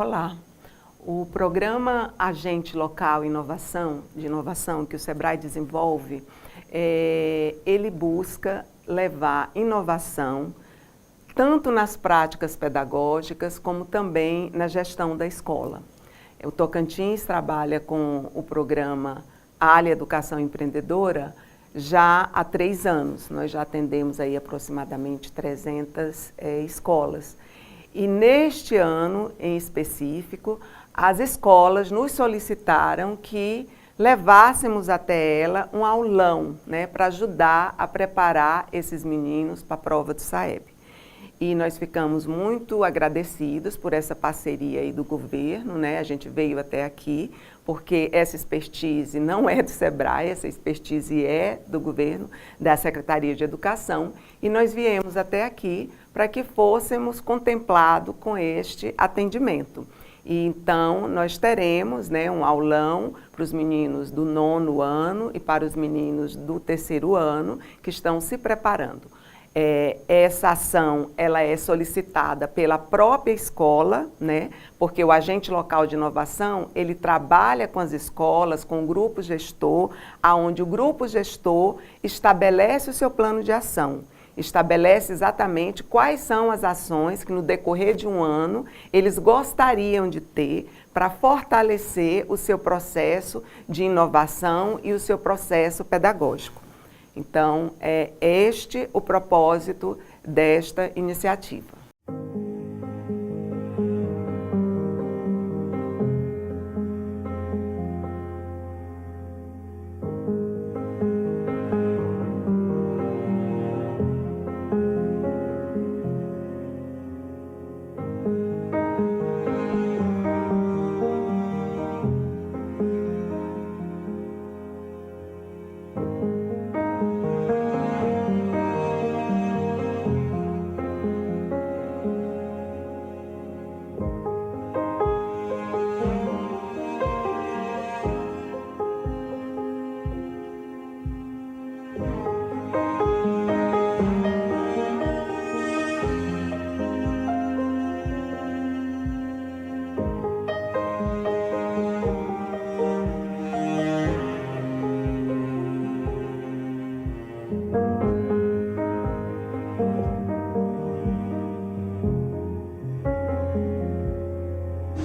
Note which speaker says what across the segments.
Speaker 1: Olá, o programa Agente Local de inovação que o SEBRAE desenvolve, ele busca levar inovação tanto nas práticas pedagógicas como também na gestão da escola. O Tocantins trabalha com o programa ALE Educação Empreendedora já há 3 anos. Nós já atendemos aí aproximadamente 300 escolas. E neste ano, em específico, as escolas nos solicitaram que levássemos até ela um aulão, né, para ajudar a preparar esses meninos para a prova do SAEB. E nós ficamos muito agradecidos por essa parceria aí do governo, né? A gente veio até aqui porque essa expertise não é do SEBRAE, essa expertise é do governo, da Secretaria de Educação, e nós viemos até aqui para que fôssemos contemplados com este atendimento. E então nós teremos, né, um aulão para os meninos do 9º ano e para os meninos do 3º ano que estão se preparando. Essa ação ela é solicitada pela própria escola, né? Porque o agente local de inovação ele trabalha com as escolas, com o grupo gestor, aonde o grupo gestor estabelece o seu plano de ação, estabelece exatamente quais são as ações que no decorrer de um ano eles gostariam de ter para fortalecer o seu processo de inovação e o seu processo pedagógico. Então, é este o propósito desta iniciativa.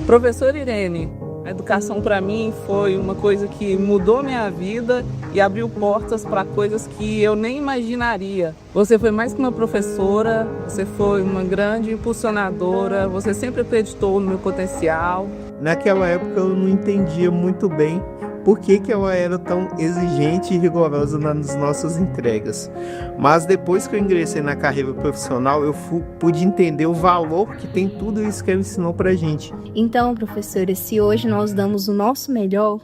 Speaker 2: Professora Irene, a educação para mim foi uma coisa que mudou minha vida e abriu portas para coisas que eu nem imaginaria. Você foi mais que uma professora, você foi uma grande impulsionadora, você sempre acreditou no meu potencial.
Speaker 3: Naquela época eu não entendia muito bem por que ela era tão exigente e rigorosa nas nossas entregas. Mas depois que eu ingressei na carreira profissional, eu pude entender o valor que tem tudo isso que ela ensinou pra gente.
Speaker 4: Então, professora, se hoje nós damos o nosso melhor,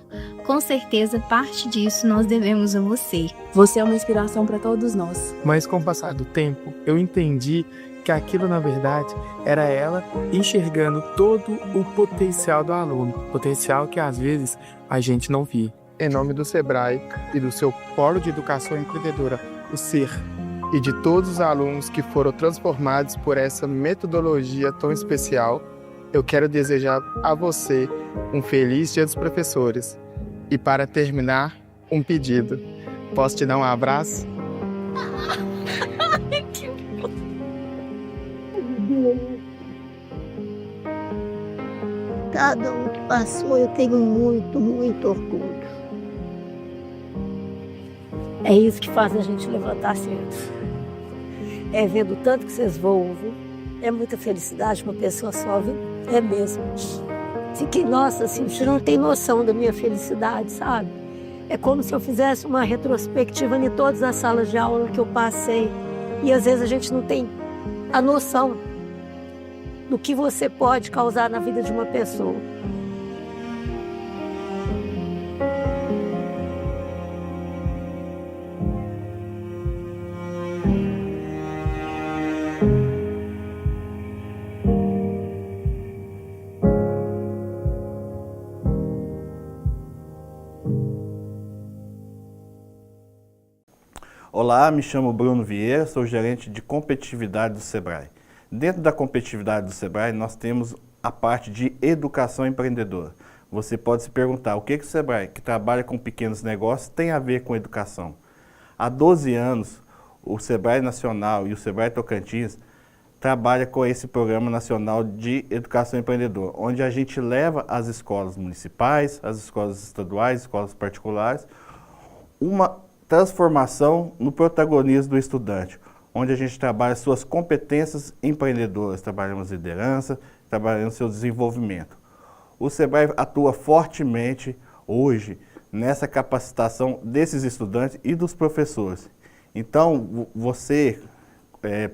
Speaker 4: com certeza parte disso nós devemos a você.
Speaker 5: Você é uma inspiração para todos nós.
Speaker 6: Mas com o passar do tempo, eu entendi que aquilo, na verdade, era ela enxergando todo o potencial do aluno, potencial que às vezes a gente não via.
Speaker 7: Em nome do SEBRAE e do seu Polo de Educação Empreendedora, o SER, e de todos os alunos que foram transformados por essa metodologia tão especial, eu quero desejar a você um feliz Dia dos Professores. E para terminar, um pedido. Posso te dar um abraço?
Speaker 8: Cada um que passou, eu tenho muito, muito orgulho. É isso que faz a gente levantar cedo. É vendo o tanto que vocês voam, viu? É muita felicidade uma pessoa só, viu? É mesmo. Fiquei, nossa, assim, você não tem noção da minha felicidade, sabe? É como se eu fizesse uma retrospectiva em todas as salas de aula que eu passei. E às vezes a gente não tem a noção do que você pode causar na vida de uma pessoa.
Speaker 9: Olá, me chamo Bruno Vieira, sou gerente de competitividade do SEBRAE. Dentro da competitividade do SEBRAE, nós temos a parte de educação empreendedora. Você pode se perguntar, o que o Sebrae, que trabalha com pequenos negócios, tem a ver com educação? Há 12 anos, o Sebrae Nacional e o Sebrae Tocantins trabalha com esse Programa Nacional de Educação Empreendedora, onde a gente leva às escolas municipais, às escolas estaduais, escolas particulares, uma transformação no protagonismo do estudante, onde a gente trabalha suas competências empreendedoras, trabalhamos liderança, trabalhamos seu desenvolvimento. O Sebrae atua fortemente hoje nessa capacitação desses estudantes e dos professores. Então, você,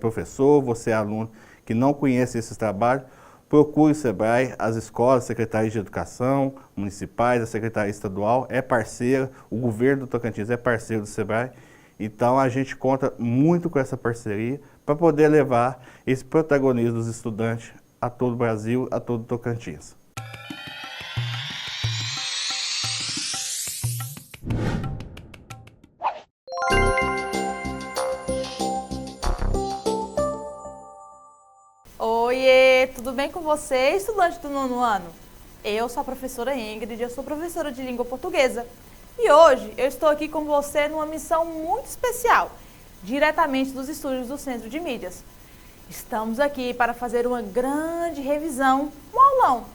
Speaker 9: professor, você, aluno, que não conhece esses trabalhos, procure o Sebrae, as escolas, secretarias de educação municipais, a secretaria estadual é parceira, o governo do Tocantins é parceiro do Sebrae. Então, a gente conta muito com essa parceria para poder levar esse protagonismo dos estudantes a todo o Brasil, a todo o Tocantins.
Speaker 10: Oiê, tudo bem com você, estudante do 9º ano? Eu sou a professora Ingrid, eu sou professora de língua portuguesa. E hoje eu estou aqui com você numa missão muito especial, diretamente dos estúdios do Centro de Mídias. Estamos aqui para fazer uma grande revisão, um aulão,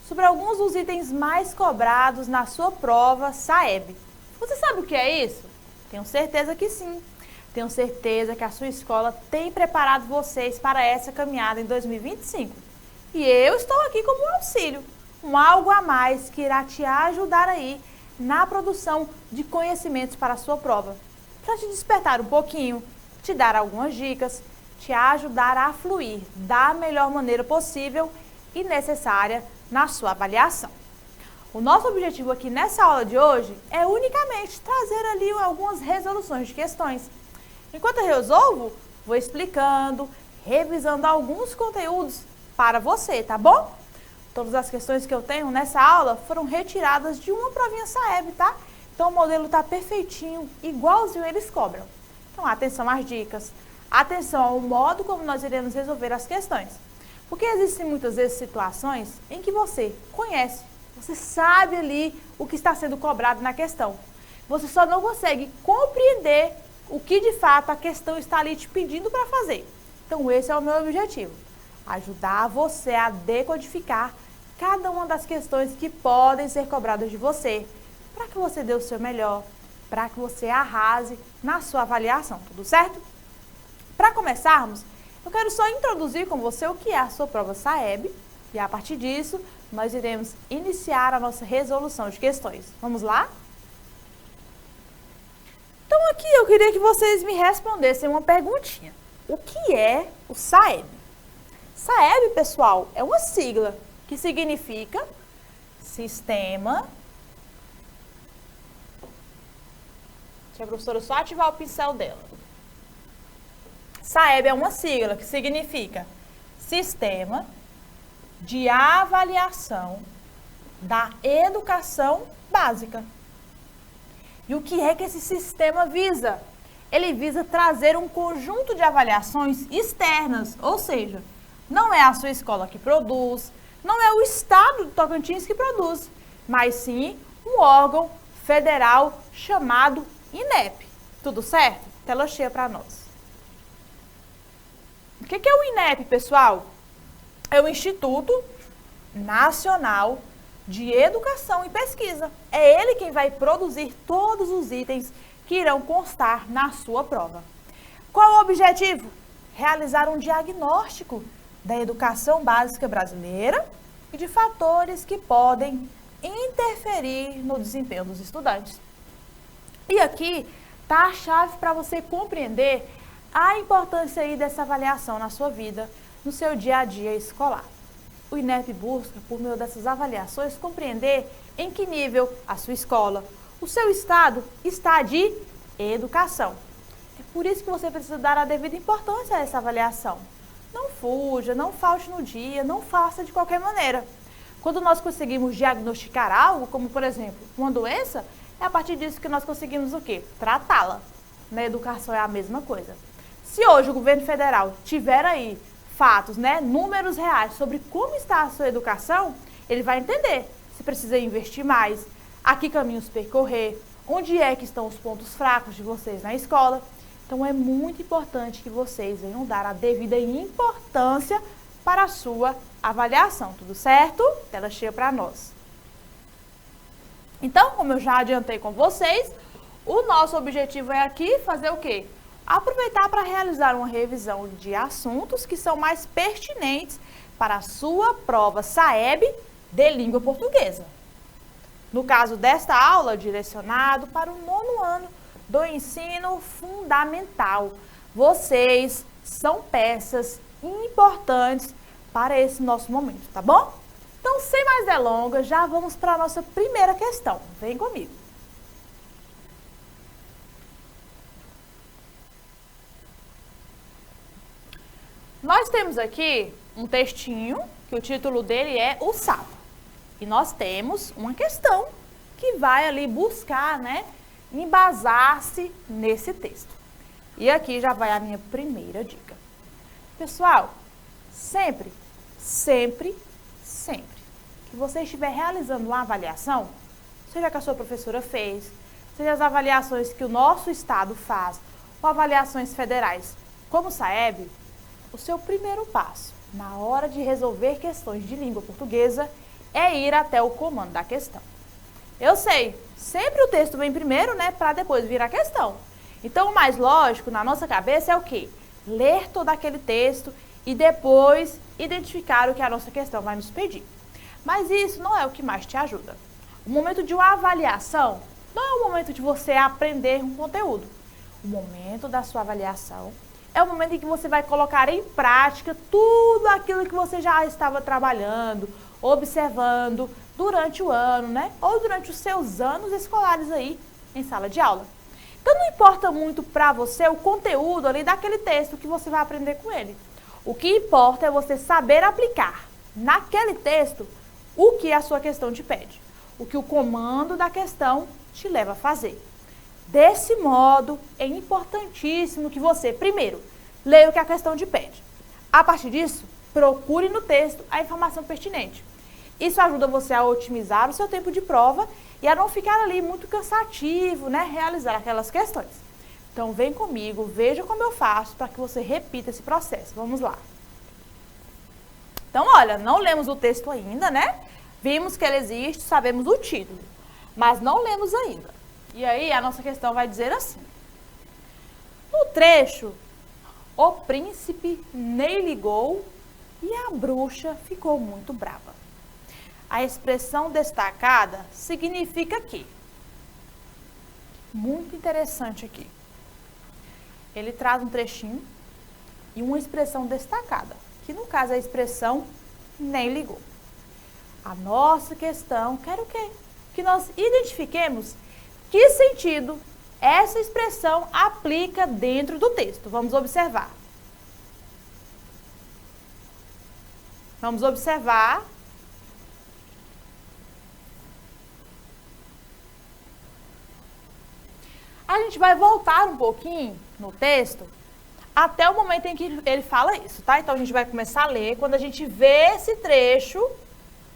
Speaker 10: sobre alguns dos itens mais cobrados na sua prova SAEB. Você sabe o que é isso? Tenho certeza que sim. Tenho certeza que a sua escola tem preparado vocês para essa caminhada em 2025. E eu estou aqui como um auxílio, um algo a mais que irá te ajudar aí na produção de conhecimentos para a sua prova. Para te despertar um pouquinho, te dar algumas dicas, te ajudar a fluir da melhor maneira possível e necessária na sua avaliação. O nosso objetivo aqui nessa aula de hoje é unicamente trazer ali algumas resoluções de questões. Enquanto eu resolvo, vou explicando, revisando alguns conteúdos para você, tá bom? Todas as questões que eu tenho nessa aula foram retiradas de uma provinha SAEB, tá? Então o modelo tá perfeitinho, igualzinho eles cobram. Então atenção às dicas, atenção ao modo como nós iremos resolver as questões. Porque existem muitas vezes situações em que você conhece, você sabe ali o que está sendo cobrado na questão. Você só não consegue compreender o que de fato a questão está ali te pedindo para fazer. Então esse é o meu objetivo, ajudar você a decodificar cada uma das questões que podem ser cobradas de você, para que você dê o seu melhor, para que você arrase na sua avaliação, tudo certo? Para começarmos, eu quero só introduzir com você o que é a sua prova SAEB e a partir disso nós iremos iniciar a nossa resolução de questões. Vamos lá? Então aqui eu queria que vocês me respondessem uma perguntinha. O que é o SAEB? SAEB, pessoal, é uma sigla que significa Sistema... Deixa a professora só ativar o pincel dela. SAEB é uma sigla que significa Sistema de Avaliação da Educação Básica. E o que é que esse sistema visa? Ele visa trazer um conjunto de avaliações externas, ou seja, não é a sua escola que produz, não é o estado do Tocantins que produz, mas sim um órgão federal chamado INEP. Tudo certo? Tela cheia para nós. O que é o INEP, pessoal? É o Instituto Nacional de Educação e Pesquisa. É ele quem vai produzir todos os itens que irão constar na sua prova. Qual o objetivo? Realizar um diagnóstico da educação básica brasileira e de fatores que podem interferir no desempenho dos estudantes. E aqui está a chave para você compreender a importância aí dessa avaliação na sua vida, no seu dia a dia escolar. O INEP busca, por meio dessas avaliações, compreender em que nível a sua escola, o seu estado está de educação. É por isso que você precisa dar a devida importância a essa avaliação. Não fuja, não falte no dia, não faça de qualquer maneira. Quando nós conseguimos diagnosticar algo, como por exemplo, uma doença, é a partir disso que nós conseguimos o quê? Tratá-la. Na educação é a mesma coisa. Se hoje o governo federal tiver aí fatos, né, números reais sobre como está a sua educação, ele vai entender se precisa investir mais, a que caminhos percorrer, onde é que estão os pontos fracos de vocês na escola. Então é muito importante que vocês venham dar a devida importância para a sua avaliação, tudo certo? Tela cheia para nós. Então, como eu já adiantei com vocês, o nosso objetivo é aqui fazer o quê? Aproveitar para realizar uma revisão de assuntos que são mais pertinentes para a sua prova SAEB de língua portuguesa. No caso desta aula, direcionado para o 9º ano do ensino fundamental. Vocês são peças importantes para esse nosso momento, tá bom? Então, sem mais delongas, já vamos para a nossa primeira questão. Vem comigo. Nós temos aqui um textinho, que o título dele é O Sapo. E nós temos uma questão que vai ali buscar, né, embasar-se nesse texto. E aqui já vai a minha primeira dica. Pessoal, sempre que você estiver realizando uma avaliação, seja que a sua professora fez, seja as avaliações que o nosso estado faz, ou avaliações federais, como o SAEB, o seu primeiro passo na hora de resolver questões de língua portuguesa é ir até o comando da questão. Eu sei, sempre o texto vem primeiro, né, para depois vir a questão. Então, o mais lógico na nossa cabeça é o quê? Ler todo aquele texto e depois identificar o que a nossa questão vai nos pedir. Mas isso não é o que mais te ajuda. O momento de uma avaliação não é o momento de você aprender um conteúdo. O momento da sua avaliação é o momento em que você vai colocar em prática tudo aquilo que você já estava trabalhando, observando durante o ano, né? Ou durante os seus anos escolares aí em sala de aula. Então não importa muito para você o conteúdo ali daquele texto que você vai aprender com ele. O que importa é você saber aplicar naquele texto o que a sua questão te pede, o que o comando da questão te leva a fazer. Desse modo, é importantíssimo que você, primeiro, leia o que a questão te pede. A partir disso, procure no texto a informação pertinente. Isso ajuda você a otimizar o seu tempo de prova e a não ficar ali muito cansativo, né, realizar aquelas questões. Então, vem comigo, veja como eu faço para que você repita esse processo. Vamos lá. Então, olha, não lemos o texto ainda, né? Vimos que ele existe, sabemos o título, mas não lemos ainda. E aí, a nossa questão vai dizer assim. No trecho, o príncipe nem ligou e a bruxa ficou muito brava. A expressão destacada significa que, muito interessante aqui, ele traz um trechinho e uma expressão destacada, que no caso é a expressão nem ligou. A nossa questão quer o quê? Que nós identifiquemos que sentido essa expressão aplica dentro do texto. Vamos observar. Vamos observar. A gente vai voltar um pouquinho no texto até o momento em que ele fala isso, tá? Então, a gente vai começar a ler. Quando a gente vê esse trecho,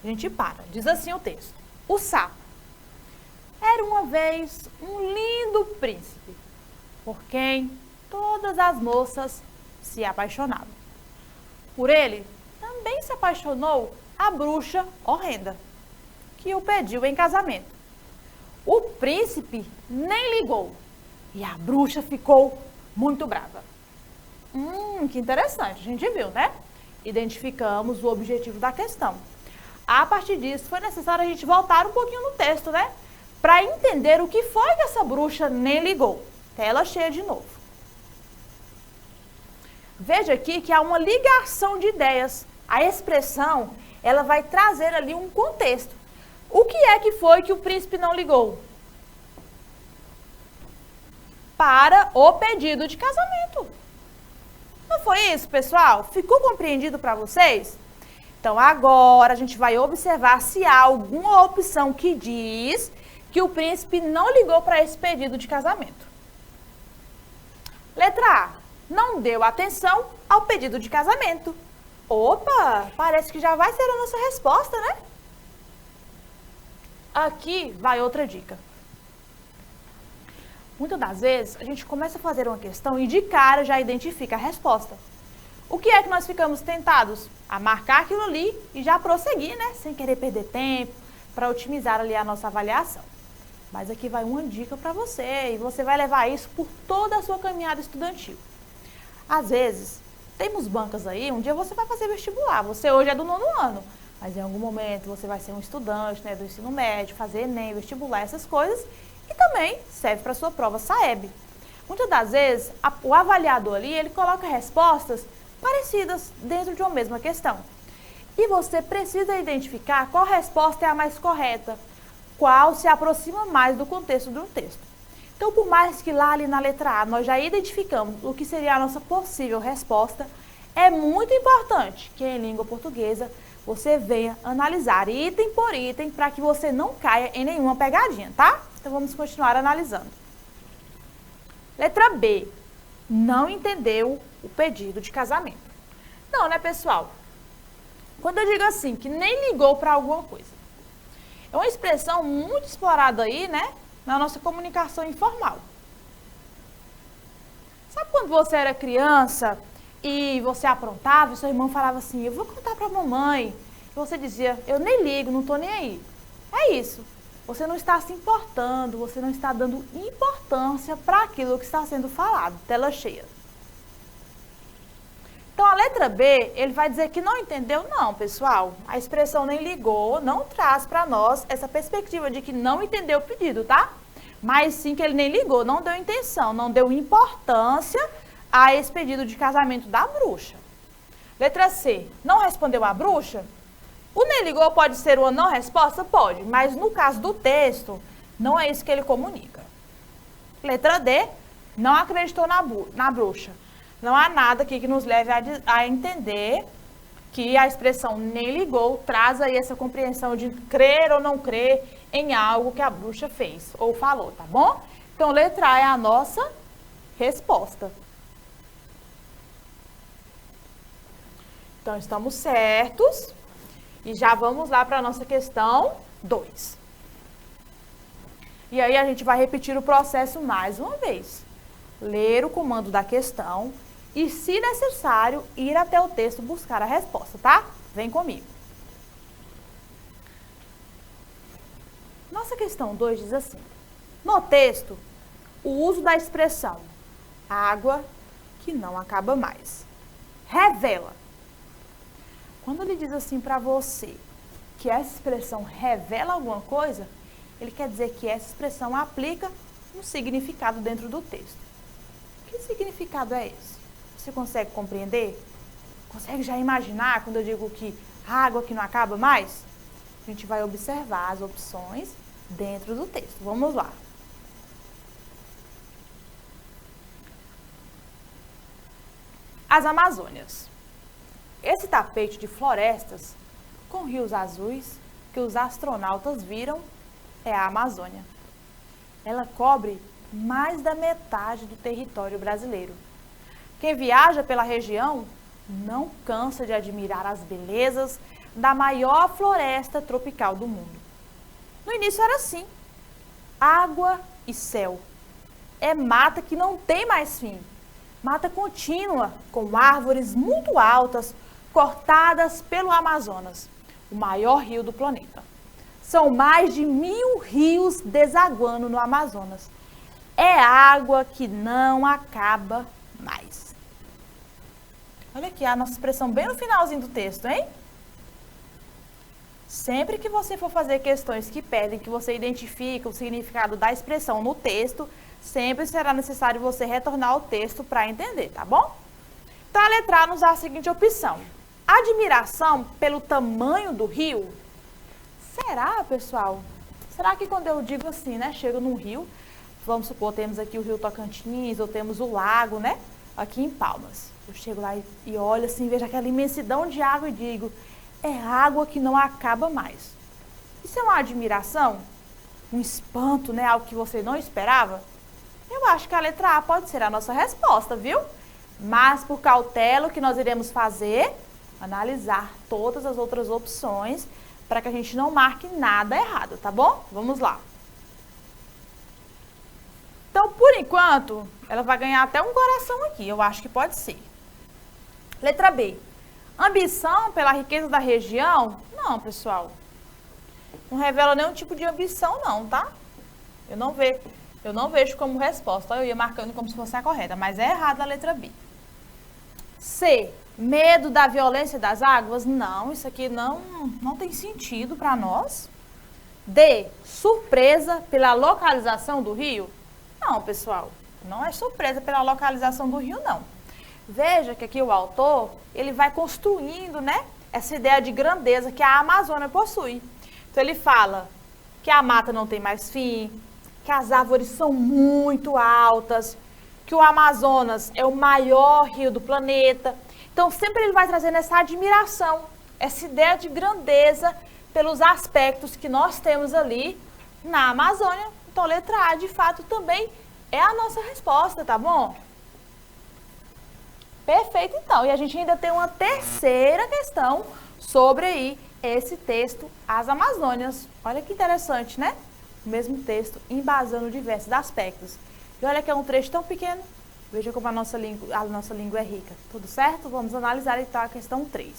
Speaker 10: a gente para. Diz assim o texto. O sapo. Era uma vez um lindo príncipe, por quem todas as moças se apaixonavam. Por ele, também se apaixonou a bruxa horrenda, que o pediu em casamento. O príncipe nem ligou e a bruxa ficou muito brava. Que interessante, a gente viu, né? Identificamos o objetivo da questão. A partir disso, foi necessário a gente voltar um pouquinho no texto, né? Para entender o que foi que essa bruxa nem ligou. Tela cheia de novo. Veja aqui que há uma ligação de ideias. A expressão, ela vai trazer ali um contexto. O que é que foi que o príncipe não ligou? Para o pedido de casamento. Não foi isso, pessoal? Ficou compreendido para vocês? Então, agora a gente vai observar se há alguma opção que diz que o príncipe não ligou para esse pedido de casamento. Letra A. Não deu atenção ao pedido de casamento. Opa, parece que já vai ser a nossa resposta, né? Aqui vai outra dica. Muitas das vezes, a gente começa a fazer uma questão e de cara já identifica a resposta. O que é que nós ficamos tentados? A marcar aquilo ali e já prosseguir, né? Sem querer perder tempo, para otimizar ali a nossa avaliação. Mas aqui vai uma dica para você e você vai levar isso por toda a sua caminhada estudantil. Às vezes, temos bancas aí, um dia você vai fazer vestibular, você hoje é do 9º ano, mas em algum momento você vai ser um estudante, né, do ensino médio, fazer ENEM, vestibular, essas coisas, e também serve para a sua prova SAEB. Muitas das vezes, o avaliador ali, ele coloca respostas parecidas dentro de uma mesma questão. E você precisa identificar qual resposta é a mais correta, qual se aproxima mais do contexto do texto. Então, por mais que lá ali na letra A nós já identificamos o que seria a nossa possível resposta, é muito importante que em língua portuguesa você venha analisar item por item para que você não caia em nenhuma pegadinha, tá? Então, vamos continuar analisando. Letra B. Não entendeu o pedido de casamento. Não, né, pessoal? Quando eu digo assim, que nem ligou para alguma coisa, é uma expressão muito explorada aí, né, na nossa comunicação informal. Sabe quando você era criança e você aprontava e seu irmão falava assim, eu vou contar para a mamãe, e você dizia, eu nem ligo, não estou nem aí. É isso. Você não está se importando, você não está dando importância para aquilo que está sendo falado, tela cheia. Então, a letra B, ele vai dizer que não entendeu? Não, pessoal. A expressão nem ligou não traz para nós essa perspectiva de que não entendeu o pedido, tá? Mas sim que ele nem ligou, não deu intenção, não deu importância a esse pedido de casamento da bruxa. Letra C, não respondeu a bruxa? O nem ligou pode ser uma não resposta? Pode, mas no caso do texto, não é isso que ele comunica. Letra D, não acreditou na bruxa. Não há nada aqui que nos leve a entender que a expressão nem ligou traz aí essa compreensão de crer ou não crer em algo que a bruxa fez ou falou, tá bom? Então, letra A é a nossa resposta. Então, estamos certos e já vamos lá para a nossa questão 2. E aí, a gente vai repetir o processo mais uma vez. Ler o comando da questão e, se necessário, ir até o texto buscar a resposta, tá? Vem comigo. Nossa questão 2 diz assim, no texto, o uso da expressão água que não acaba mais revela. Quando ele diz assim para você que essa expressão revela alguma coisa, ele quer dizer que essa expressão aplica um significado dentro do texto. Que significado é esse? Você consegue compreender? Consegue já imaginar quando eu digo que água que não acaba mais? A gente vai observar as opções dentro do texto. Vamos lá. As Amazônias. Esse tapete de florestas com rios azuis que os astronautas viram é a Amazônia. Ela cobre mais da metade do território brasileiro. Quem viaja pela região não cansa de admirar as belezas da maior floresta tropical do mundo. No início era assim, água e céu. É mata que não tem mais fim. Mata contínua, com árvores muito altas, cortadas pelo Amazonas, o maior rio do planeta. São mais de 1000 rios desaguando no Amazonas. É água que não acaba mais. Olha aqui a nossa expressão bem no finalzinho do texto, hein? Sempre que você for fazer questões que pedem que você identifique o significado da expressão no texto, sempre será necessário você retornar ao texto para entender, tá bom? Então, a letra A nos dá a seguinte opção. Admiração pelo tamanho do rio? Será, pessoal? Será que quando eu digo assim, né, chego num rio, vamos supor, temos aqui o rio Tocantins, ou temos o lago, né, aqui em Palmas. Eu chego lá e olho assim, vejo aquela imensidão de água e digo, é água que não acaba mais. Isso é uma admiração? Um espanto, né, algo que você não esperava? Eu acho que a letra A pode ser a nossa resposta, viu? Mas por cautela, o que nós iremos fazer? analisar todas as outras opções para que a gente não marque nada errado, tá bom? Vamos lá. Então, por enquanto, ela vai ganhar até um coração aqui, eu acho que pode ser. Letra B. Ambição pela riqueza da região? Não, pessoal. Não revela nenhum tipo de ambição, não, tá? Eu não vejo como resposta. Eu ia marcando como se fosse a correta, mas é errado a letra B. C. Medo da violência das águas? Não, isso aqui não tem sentido para nós. D. Surpresa pela localização do rio? Não, pessoal, não é surpresa pela localização do rio, não. Veja que aqui o autor, ele vai construindo, né, essa ideia de grandeza que a Amazônia possui. Então, ele fala que a mata não tem mais fim, que as árvores são muito altas, que o Amazonas é o maior rio do planeta. Então, sempre ele vai trazendo essa admiração, essa ideia de grandeza pelos aspectos que nós temos ali na Amazônia. Então, letra A, de fato, também é a nossa resposta, tá bom? Perfeito, então. E a gente ainda tem uma terceira questão sobre aí esse texto, As Amazônias. Olha que interessante, né? O mesmo texto, embasando diversos aspectos. E olha que é um trecho tão pequeno. Veja como a nossa língua é rica. Tudo certo? Vamos analisar então a questão 3.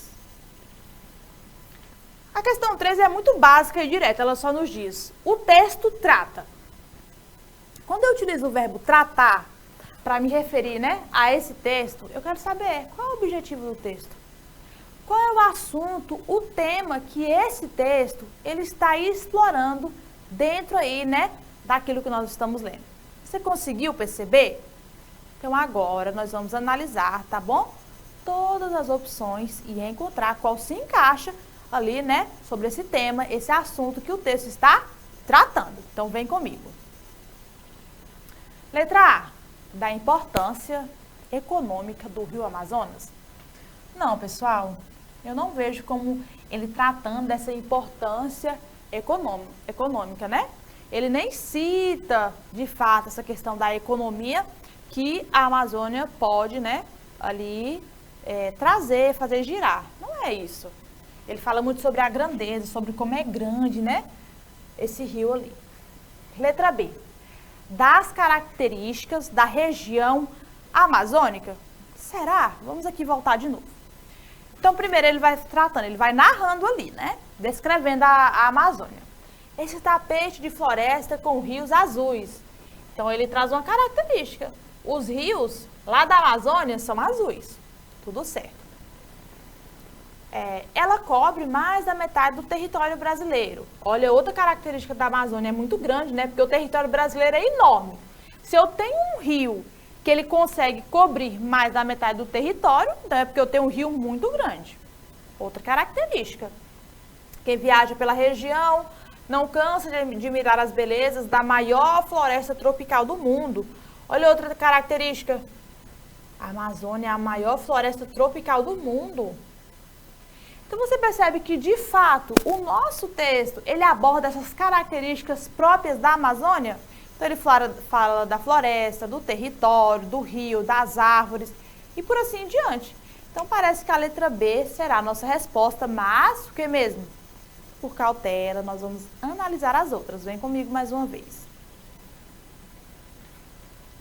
Speaker 10: A questão 3 é muito básica e direta. Ela só nos diz, o texto trata. Quando eu utilizo o verbo tratar para me referir, né, a esse texto, eu quero saber qual é o objetivo do texto. Qual é o assunto, o tema que esse texto ele está explorando dentro aí, né, daquilo que nós estamos lendo. Você conseguiu perceber? Então agora nós vamos analisar, tá bom? Todas as opções e encontrar qual se encaixa ali, né, sobre esse tema, esse assunto que o texto está tratando. Então vem comigo. Letra A, da importância econômica do Rio Amazonas. Não, pessoal, eu não vejo como ele tratando dessa importância econômica, né? Ele nem cita, de fato, essa questão da economia que a Amazônia pode, né, ali trazer, fazer girar. Não é isso. Ele fala muito sobre a grandeza, sobre como é grande, né, esse rio ali. Letra B. Das características da região amazônica? Será? Vamos aqui voltar de novo. Então, primeiro ele vai tratando, ele vai narrando ali, né? Descrevendo a Amazônia. Esse tapete de floresta com rios azuis. Então, ele traz uma característica. Os rios lá da Amazônia são azuis. Tudo certo. Ela cobre mais da metade do território brasileiro. Olha, outra característica da Amazônia é muito grande, né? Porque o território brasileiro é enorme. Se eu tenho um rio que ele consegue cobrir mais da metade do território, então é porque eu tenho um rio muito grande. Outra característica. Quem viaja pela região não cansa de admirar as belezas da maior floresta tropical do mundo. Olha outra característica. A Amazônia é a maior floresta tropical do mundo. Então, você percebe que, de fato, o nosso texto, ele aborda essas características próprias da Amazônia. Então, ele fala da floresta, do território, do rio, das árvores e por assim em diante. Então, parece que a letra B será a nossa resposta, mas o que mesmo? Por cautela, nós vamos analisar as outras. Vem comigo mais uma vez.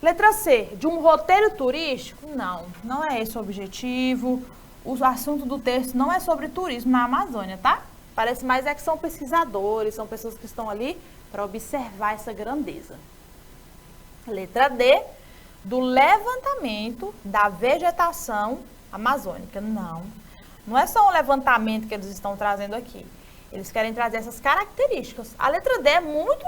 Speaker 10: Letra C, de um roteiro turístico? Não, não é esse o objetivo. O assunto do texto não é sobre turismo na Amazônia, tá? Parece mais que são pesquisadores, são pessoas que estão ali para observar essa grandeza. Letra D, do levantamento da vegetação amazônica. Não é só um levantamento que eles estão trazendo aqui. Eles querem trazer essas características. A letra D é muito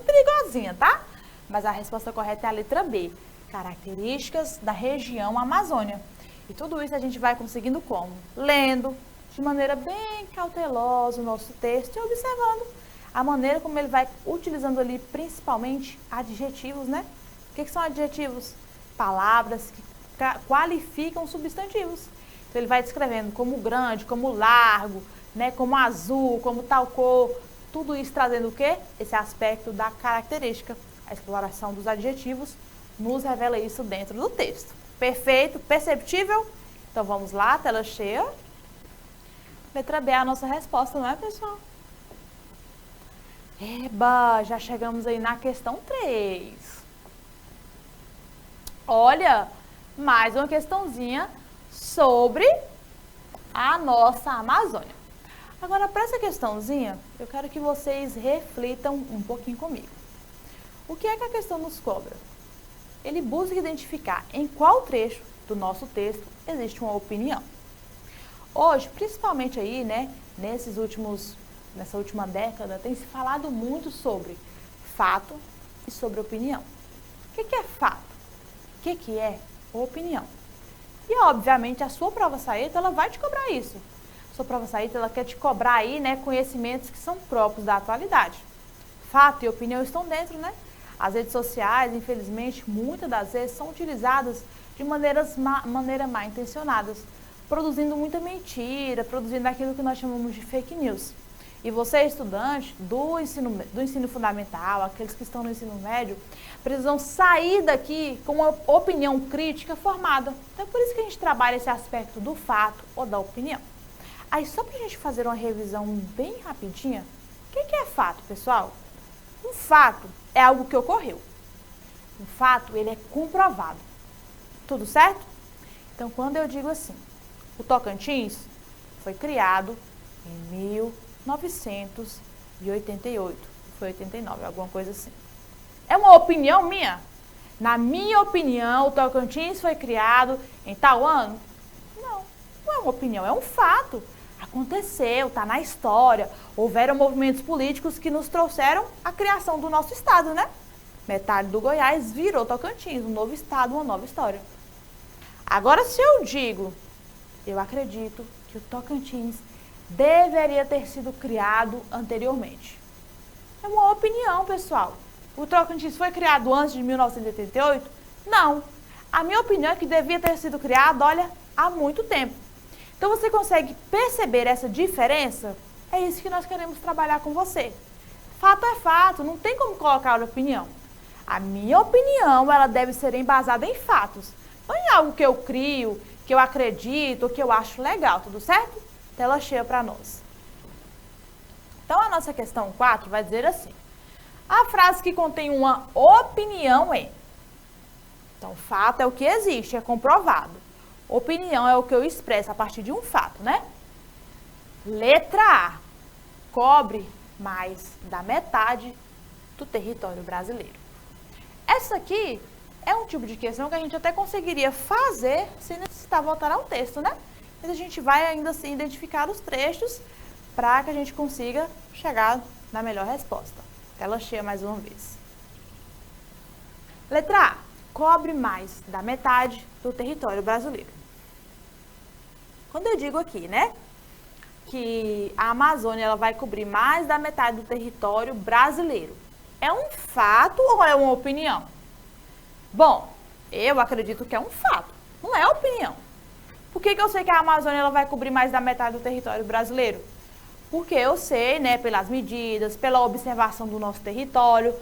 Speaker 10: perigosinha, tá? Mas a resposta correta é a letra B, características da região Amazônia. E tudo isso a gente vai conseguindo como? Lendo de maneira bem cautelosa o nosso texto e observando a maneira como ele vai utilizando ali principalmente adjetivos, né? O que são adjetivos? Palavras que qualificam substantivos. Então ele vai descrevendo como grande, como largo, né? Como azul, como tal cor. Tudo isso trazendo o quê? Esse aspecto da característica. A exploração dos adjetivos nos revela isso dentro do texto. Perfeito? Perceptível? Então vamos lá, tela cheia. Letra B é a nossa resposta, não é, pessoal? Eba, já chegamos aí na questão 3. Olha, mais uma questãozinha sobre a nossa Amazônia. Agora, para essa questãozinha, eu quero que vocês reflitam um pouquinho comigo. O que é que a questão nos cobra? Ele busca identificar em qual trecho do nosso texto existe uma opinião. Hoje, principalmente aí, né, nessa última década, tem se falado muito sobre fato e sobre opinião. O que é fato? O que é opinião? E, obviamente, a sua prova saída, ela vai te cobrar isso. A sua prova saída, ela quer te cobrar aí, né, conhecimentos que são próprios da atualidade. Fato e opinião estão dentro, né? As redes sociais, infelizmente, muitas das vezes são utilizadas de maneira mal intencionadas, produzindo muita mentira, produzindo aquilo que nós chamamos de fake news. E você, estudante do ensino fundamental, aqueles que estão no ensino médio, precisam sair daqui com uma opinião crítica formada. Então é por isso que a gente trabalha esse aspecto do fato ou da opinião. Aí, só para a gente fazer uma revisão bem rapidinha, o que é fato, pessoal? Um fato é algo que ocorreu. Um fato, ele é comprovado. Tudo certo? Então, quando eu digo assim, o Tocantins foi criado em 1988, foi 89, alguma coisa assim. É uma opinião minha? Na minha opinião, o Tocantins foi criado em tal ano? Não, não é uma opinião, é um fato. Aconteceu, está na história. Houveram movimentos políticos que nos trouxeram a criação do nosso estado, né? Metade do Goiás virou Tocantins, um novo estado, uma nova história. Agora, se eu digo, eu acredito que o Tocantins deveria ter sido criado anteriormente. É uma opinião, pessoal. O Tocantins foi criado antes de 1988? Não. A minha opinião é que devia ter sido criado, olha, há muito tempo. Então, você consegue perceber essa diferença? É isso que nós queremos trabalhar com você. Fato é fato, não tem como colocar opinião. A minha opinião, ela deve ser embasada em fatos. Não em algo que eu crio, que eu acredito, que eu acho legal, tudo certo? Tela cheia para nós. Então, a nossa questão 4 vai dizer assim. A frase que contém uma opinião é... Então, fato é o que existe, é comprovado. Opinião é o que eu expresso a partir de um fato, né? Letra A. Cobre mais da metade do território brasileiro. Essa aqui é um tipo de questão que a gente até conseguiria fazer sem necessitar voltar ao texto, né? Mas a gente vai ainda assim identificar os trechos para que a gente consiga chegar na melhor resposta. Tela cheia mais uma vez. Letra A. Cobre mais da metade do território brasileiro. Quando eu digo aqui, né, que a Amazônia ela vai cobrir mais da metade do território brasileiro, é um fato ou é uma opinião? Bom, eu acredito que é um fato, não é opinião. Por que eu sei que a Amazônia ela vai cobrir mais da metade do território brasileiro? Porque eu sei, né, pelas medidas, pela observação do nosso território,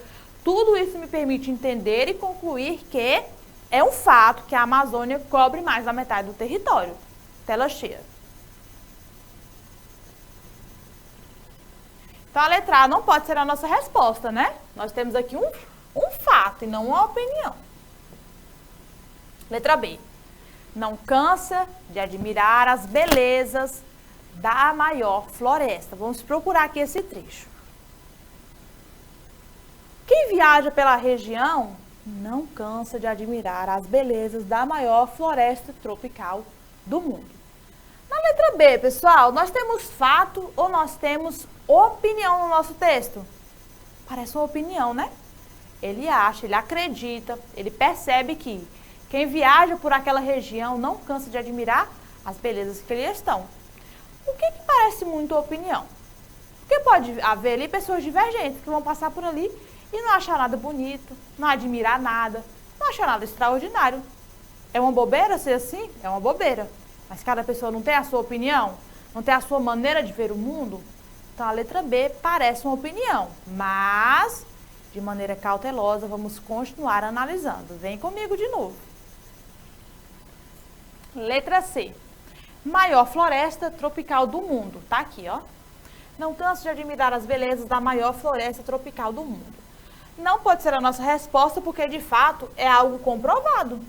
Speaker 10: tudo isso me permite entender e concluir que é um fato que a Amazônia cobre mais da metade do território. Tela cheia. Então, a letra A não pode ser a nossa resposta, né? Nós temos aqui um fato e não uma opinião. Letra B. Não cansa de admirar as belezas da maior floresta. Vamos procurar aqui esse trecho. Quem viaja pela região não cansa de admirar as belezas da maior floresta tropical do mundo. Na letra B, pessoal, nós temos fato ou nós temos opinião no nosso texto? Parece uma opinião, né? Ele acha, ele acredita, ele percebe que quem viaja por aquela região não cansa de admirar as belezas que ali estão. O que parece muito opinião? Porque pode haver ali pessoas divergentes que vão passar por ali e não achar nada bonito, não admirar nada, não achar nada extraordinário. É uma bobeira ser assim? É uma bobeira. Mas cada pessoa não tem a sua opinião? Não tem a sua maneira de ver o mundo? Então, a letra B parece uma opinião, mas, de maneira cautelosa, vamos continuar analisando. Vem comigo de novo. Letra C. maior floresta tropical do mundo. Tá aqui, ó. Não canso de admirar as belezas da maior floresta tropical do mundo. Não pode ser a nossa resposta porque, de fato, é algo comprovado.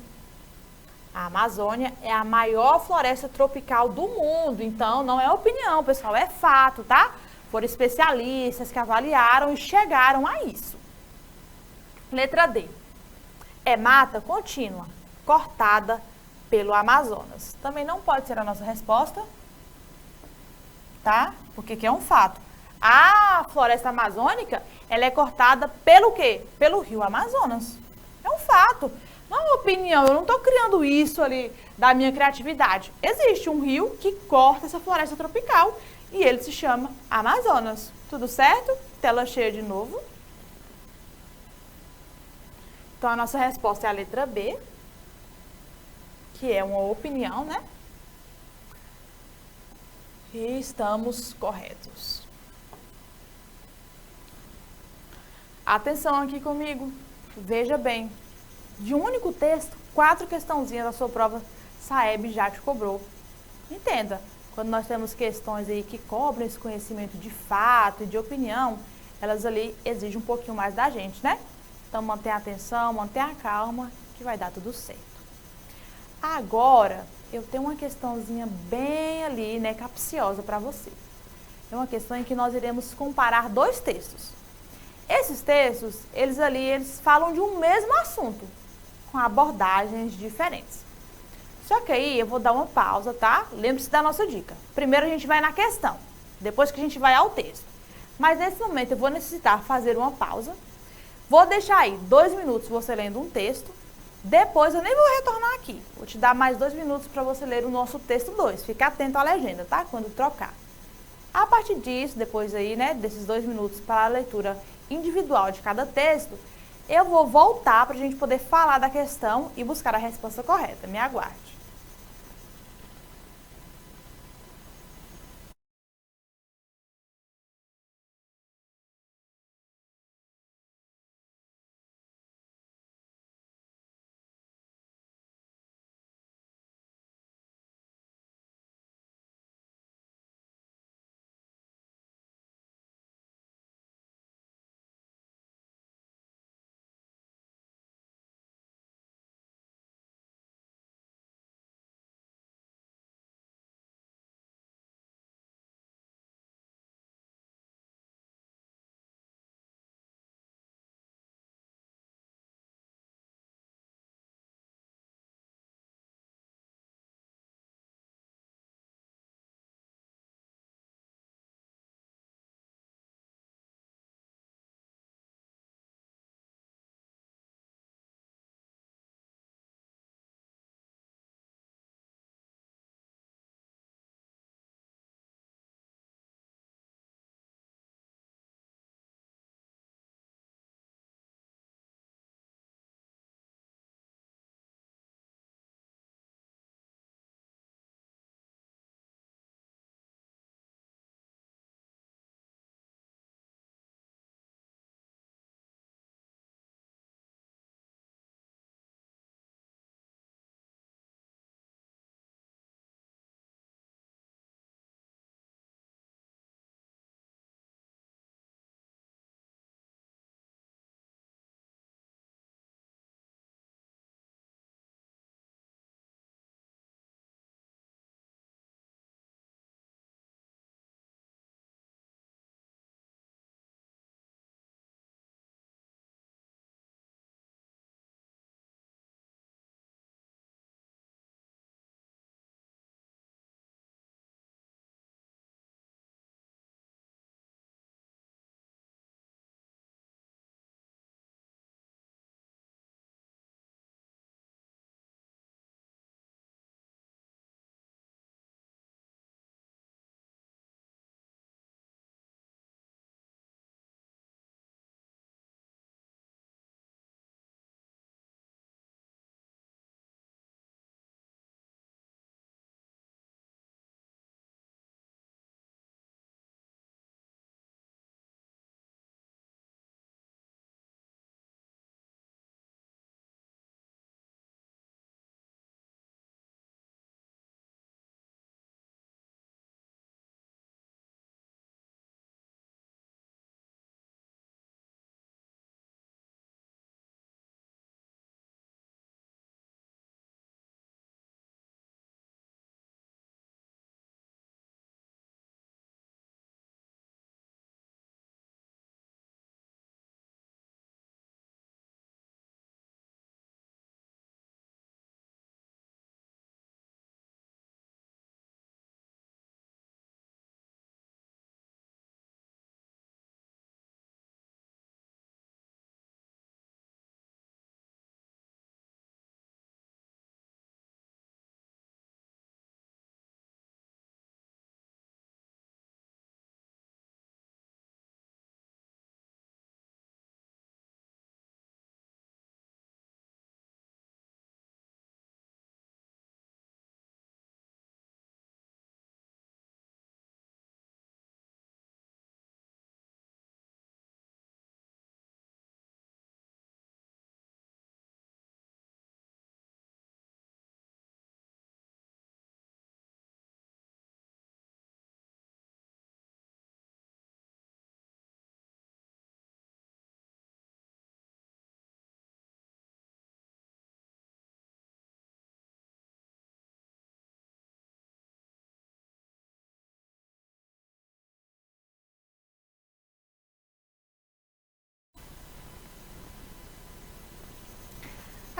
Speaker 10: A Amazônia é a maior floresta tropical do mundo. Então, não é opinião, pessoal, é fato, tá? Foram especialistas que avaliaram e chegaram a isso. Letra D. É mata contínua, cortada pelo Amazonas. Também não pode ser a nossa resposta, tá? Porque aqui é um fato. A floresta amazônica, ela é cortada pelo quê? Pelo rio Amazonas. É um fato. Não é uma opinião, eu não estou criando isso ali da minha criatividade. Existe um rio que corta essa floresta tropical e ele se chama Amazonas. Tudo certo? Tela cheia de novo. Então, a nossa resposta é a letra B, que é uma opinião, né? E estamos corretos. Atenção aqui comigo. Veja bem. De um único texto, 4 questãozinhas da sua prova Saeb já te cobrou. Entenda, quando nós temos questões aí que cobram esse conhecimento de fato e de opinião, elas ali exigem um pouquinho mais da gente, né? Então, mantenha a atenção, mantenha a calma, que vai dar tudo certo. Agora, eu tenho uma questãozinha bem ali, né, capciosa para você. É uma questão em que nós iremos comparar 2 textos. Esses textos, eles falam de um mesmo assunto, com abordagens diferentes. Só que aí eu vou dar uma pausa, tá? Lembre-se da nossa dica. Primeiro a gente vai na questão, depois que a gente vai ao texto. Mas nesse momento eu vou necessitar fazer uma pausa. Vou deixar aí 2 minutos você lendo um texto. Depois eu nem vou retornar aqui. Vou te dar mais 2 minutos para você ler o nosso texto 2. Fica atento à legenda, tá? Quando trocar. A partir disso, depois aí, né, desses 2 minutos para a leitura individual de cada texto, eu vou voltar para a gente poder falar da questão e buscar a resposta correta. Me aguarde.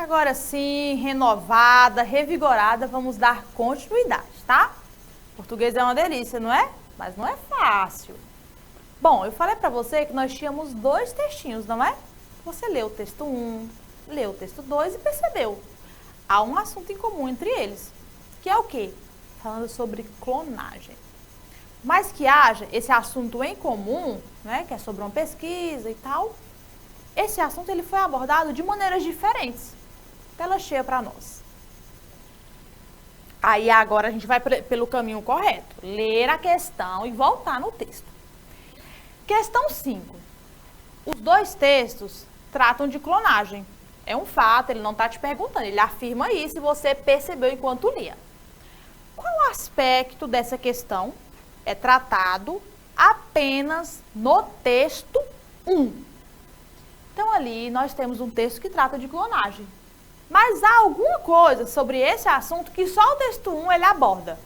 Speaker 10: Agora sim, renovada, revigorada, vamos dar continuidade, tá? Português é uma delícia, não é? Mas não é fácil. Bom, eu falei para você que nós tínhamos 2 textinhos, não é? Você leu o texto 1, leu o texto 2 e percebeu. Há um assunto em comum entre eles, que é o quê? Falando sobre clonagem. Mas que haja esse assunto em comum, né, que é sobre uma pesquisa e tal, esse assunto ele foi abordado de maneiras diferentes. Tela cheia para nós. Aí agora a gente vai pelo caminho correto. Ler a questão e voltar no texto. Questão 5. Os 2 textos tratam de clonagem. É um fato, ele não está te perguntando, ele afirma isso e você percebeu enquanto lia. Qual aspecto dessa questão é tratado apenas no texto 1? Então ali nós temos um texto que trata de clonagem. Mas há alguma coisa sobre esse assunto que só o texto 1 ele aborda.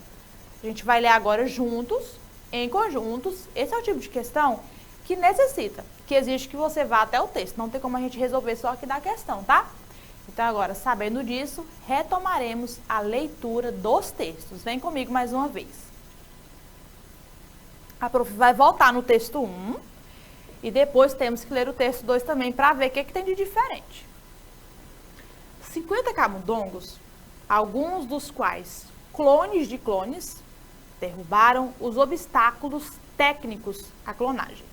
Speaker 10: A gente vai ler agora juntos, em conjuntos. Esse é o tipo de questão que necessita, que exige que você vá até o texto. Não tem como a gente resolver só aqui da questão, tá? Então agora, sabendo disso, retomaremos a leitura dos textos. Vem comigo mais uma vez. A prof vai voltar no texto 1 e depois temos que ler o texto 2 também para ver o que tem de diferente. 50 camundongos, alguns dos quais clones de clones, derrubaram os obstáculos técnicos à clonagem.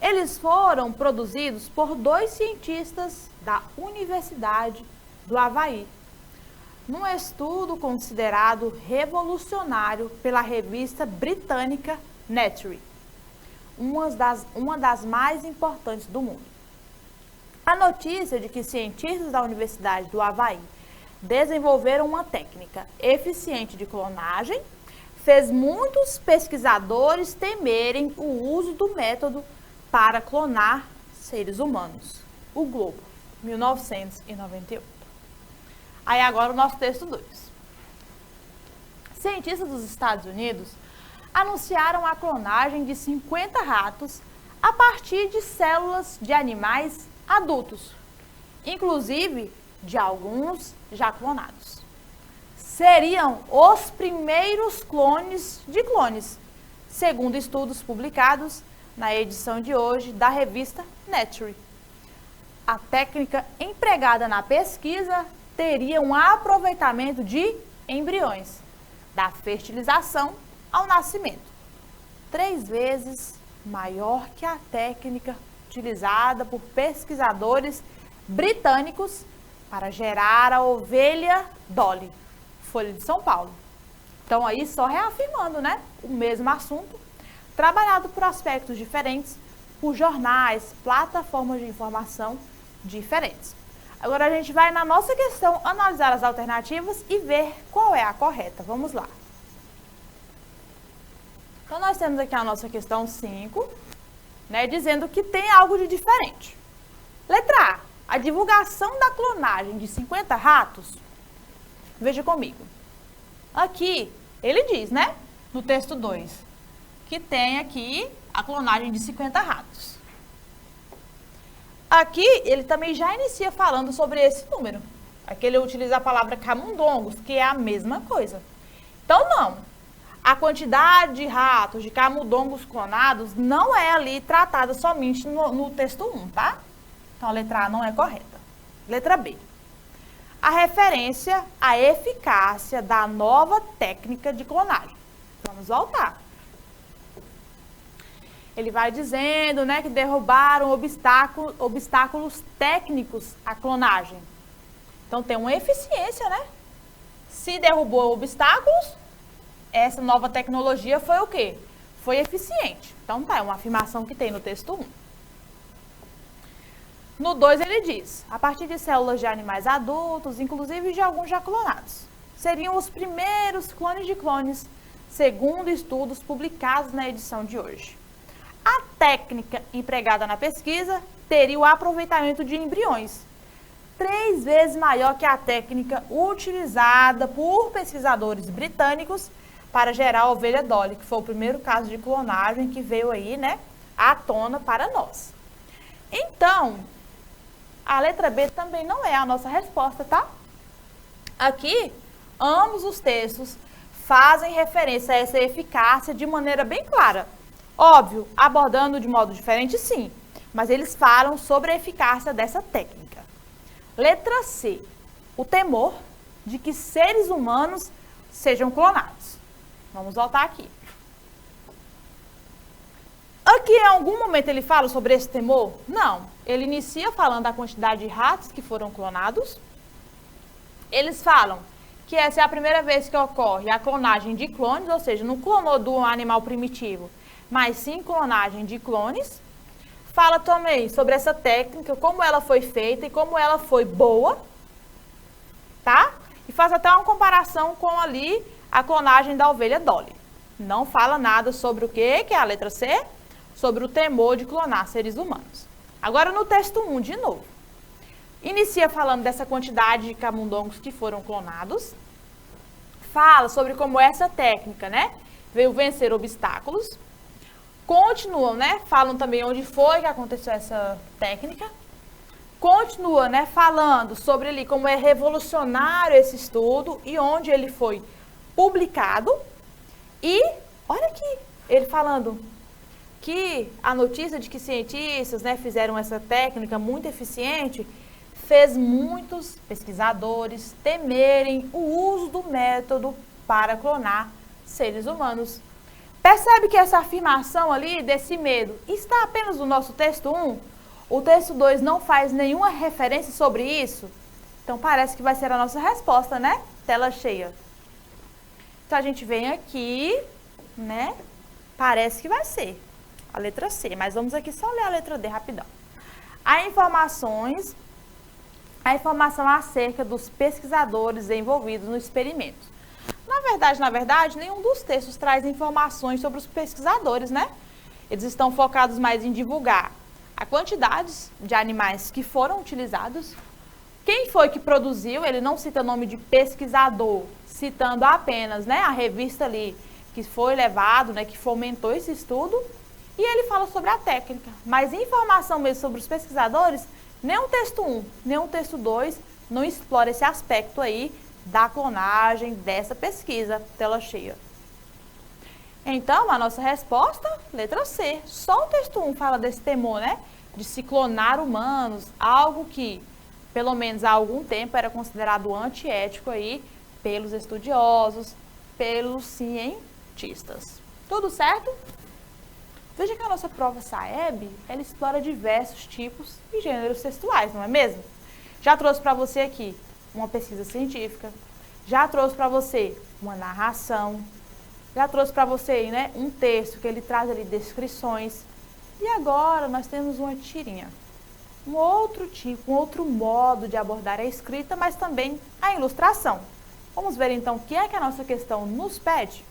Speaker 10: Eles foram produzidos por 2 cientistas da Universidade do Havaí, num estudo considerado revolucionário pela revista britânica Nature, uma das mais importantes do mundo. A notícia de que cientistas da Universidade do Havaí desenvolveram uma técnica eficiente de clonagem fez muitos pesquisadores temerem o uso do método para clonar seres humanos. O Globo, 1998. Aí agora o nosso texto 2. Cientistas dos Estados Unidos anunciaram a clonagem de 50 ratos a partir de células de animais adultos, inclusive de alguns já clonados. Seriam os primeiros clones de clones, segundo estudos publicados na edição de hoje da revista Nature. A técnica empregada na pesquisa teria um aproveitamento de embriões, da fertilização ao nascimento, 3 vezes maior que a técnica utilizada por pesquisadores britânicos para gerar a ovelha Dolly, Folha de São Paulo. Então aí só reafirmando, né, o mesmo assunto, trabalhado por aspectos diferentes, por jornais, plataformas de informação diferentes. Agora a gente vai na nossa questão analisar as alternativas e ver qual é a correta. Vamos lá. Então nós temos aqui a nossa questão 5, né, dizendo que tem algo de diferente. Letra A, a divulgação da clonagem de 50 ratos. Veja comigo. Aqui ele diz, né, no texto 2, que tem aqui a clonagem de 50 ratos. Aqui ele também já inicia falando sobre esse número. Aqui ele utiliza a palavra camundongos, que é a mesma coisa. Então não, a quantidade de ratos, de camundongos clonados, não é ali tratada somente no texto 1, tá? Então a letra A não é correta. Letra B. A referência à eficácia da nova técnica de clonagem. Vamos voltar. Ele vai dizendo, né, que derrubaram obstáculos técnicos à clonagem. Então tem uma eficiência, né? Se derrubou obstáculos, essa nova tecnologia foi o quê? Foi eficiente. Então tá, é uma afirmação que tem no texto 1. No 2 ele diz, a partir de células de animais adultos, inclusive de alguns já clonados, seriam os primeiros clones de clones, segundo estudos publicados na edição de hoje. A técnica empregada na pesquisa teria o aproveitamento de embriões, 3 vezes maior que a técnica utilizada por pesquisadores britânicos para gerar a ovelha Dolly, que foi o primeiro caso de clonagem que veio aí, né, à tona para nós. Então, A letra B também não é a nossa resposta, tá? Aqui, ambos os textos fazem referência a essa eficácia de maneira bem clara. Óbvio, abordando de modo diferente, sim, mas eles falam sobre a eficácia dessa técnica. Letra C, o temor de que seres humanos sejam clonados. Vamos voltar aqui. Aqui, em algum momento, ele fala sobre esse temor? Não. Ele inicia falando da quantidade de ratos que foram clonados. Eles falam que essa é a primeira vez que ocorre a clonagem de clones, ou seja, não clonou do animal primitivo, mas sim clonagem de clones. Fala também sobre essa técnica, como ela foi feita e como ela foi boa, tá? E faz até uma comparação com ali a clonagem da ovelha Dolly. Não fala nada sobre o que é a letra C, sobre o temor de clonar seres humanos. Agora no texto 1, de novo. Inicia falando dessa quantidade de camundongos que foram clonados. Fala sobre como essa técnica, né, veio vencer obstáculos. Continuam, né, falam também onde foi que aconteceu essa técnica. Continua, né, falando sobre ali como é revolucionário esse estudo e onde ele foi publicado. E olha aqui, ele falando que a notícia de que cientistas, né, fizeram essa técnica muito eficiente fez muitos pesquisadores temerem o uso do método para clonar seres humanos. Percebe que essa afirmação ali, desse medo, está apenas no nosso texto 1? O texto 2 não faz nenhuma referência sobre isso? Então parece que vai ser a nossa resposta, né? Tela cheia. Então a gente vem aqui, né? Parece que vai ser a letra C, mas vamos aqui só ler a letra D rapidão. A informação acerca dos pesquisadores envolvidos no experimento. Na verdade, nenhum dos textos traz informações sobre os pesquisadores, né? Eles estão focados mais em divulgar a quantidade de animais que foram utilizados, quem foi que produziu, ele não cita nome de pesquisador, citando apenas, né, a revista ali que foi levado, né, que fomentou esse estudo, e ele fala sobre a técnica. Mas informação mesmo sobre os pesquisadores, nem o texto 1, nem o texto 2 não explora esse aspecto aí da clonagem dessa pesquisa. Tela cheia. Então, a nossa resposta, letra C. Só o texto 1 fala desse temor, né, de se clonar humanos, algo que, pelo menos há algum tempo, era considerado antiético aí pelos estudiosos, pelos cientistas. Tudo certo? Veja que a nossa prova SAEB, ela explora diversos tipos e gêneros textuais, não é mesmo? Já trouxe para você aqui uma pesquisa científica, já trouxe para você uma narração, já trouxe para você, né, um texto que ele traz ali descrições. E agora nós temos uma tirinha, um outro tipo, um outro modo de abordar a escrita, mas também a ilustração. Vamos ver então o que é que a nossa questão nos pede?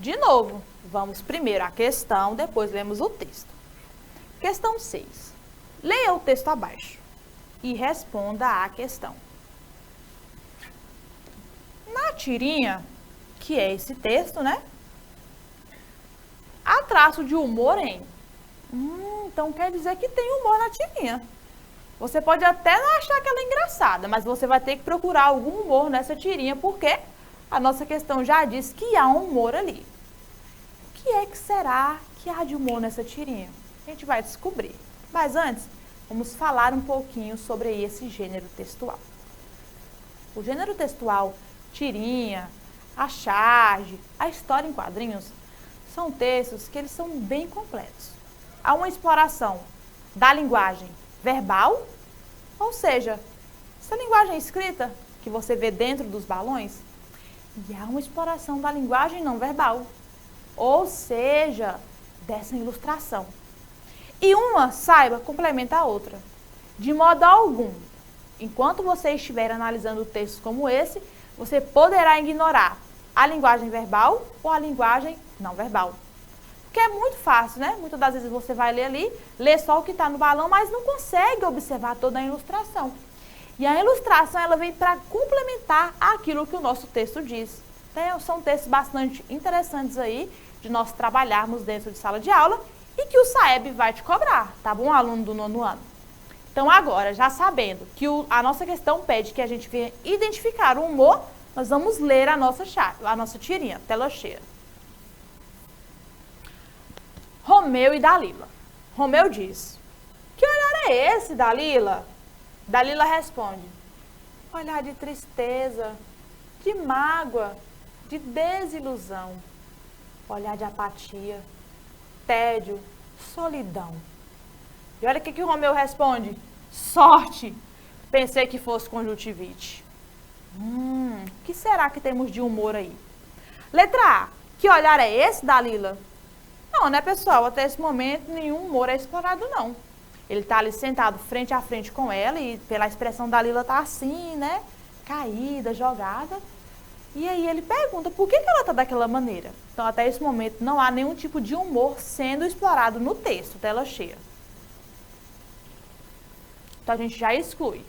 Speaker 10: De novo, vamos primeiro à questão, depois lemos o texto. Questão 6. Leia o texto abaixo e responda à questão. Na tirinha, que é esse texto, né? Há traço de humor em. Então quer dizer que tem humor na tirinha. Você pode até não achar que ela é engraçada, mas você vai ter que procurar algum humor nessa tirinha, porque a nossa questão já diz que há um humor ali. O que é que será que há de humor nessa tirinha? A gente vai descobrir. Mas antes, vamos falar um pouquinho sobre esse gênero textual. O gênero textual, tirinha, a charge, a história em quadrinhos, são textos que eles são bem completos. Há uma exploração da linguagem verbal, ou seja, essa linguagem escrita que você vê dentro dos balões, e há uma exploração da linguagem não verbal, ou seja, dessa ilustração. E uma, saiba, complementa a outra. De modo algum, enquanto você estiver analisando textos como esse, você poderá ignorar a linguagem verbal ou a linguagem não verbal. Porque é muito fácil, né? Muitas das vezes você vai ler ali, lê só o que está no balão, mas não consegue observar toda a ilustração. E a ilustração, ela vem para complementar aquilo que o nosso texto diz. Então, são textos bastante interessantes aí, de nós trabalharmos dentro de sala de aula e que o SAEB vai te cobrar, tá bom, aluno do 9º ano? Então agora, já sabendo que a nossa questão pede que a gente venha identificar o humor, nós vamos ler a nossa tirinha, tela cheia. Romeu e Dalila. Romeu diz: que olhar é esse, Dalila? Dalila responde: olhar de tristeza, de mágoa, de desilusão, olhar de apatia, tédio, solidão. E olha o que o Romeu responde: sorte, pensei que fosse conjuntivite. O que será que temos de humor aí? Letra A, que olhar é esse, Dalila? Não, né, pessoal? Até esse momento, nenhum humor é explorado, não. Ele tá ali sentado frente a frente com ela e pela expressão da Dalila tá assim, né? Caída, jogada. E aí ele pergunta por que ela tá daquela maneira. Então, até esse momento, não há nenhum tipo de humor sendo explorado no texto, tela cheia. Então, a gente já exclui.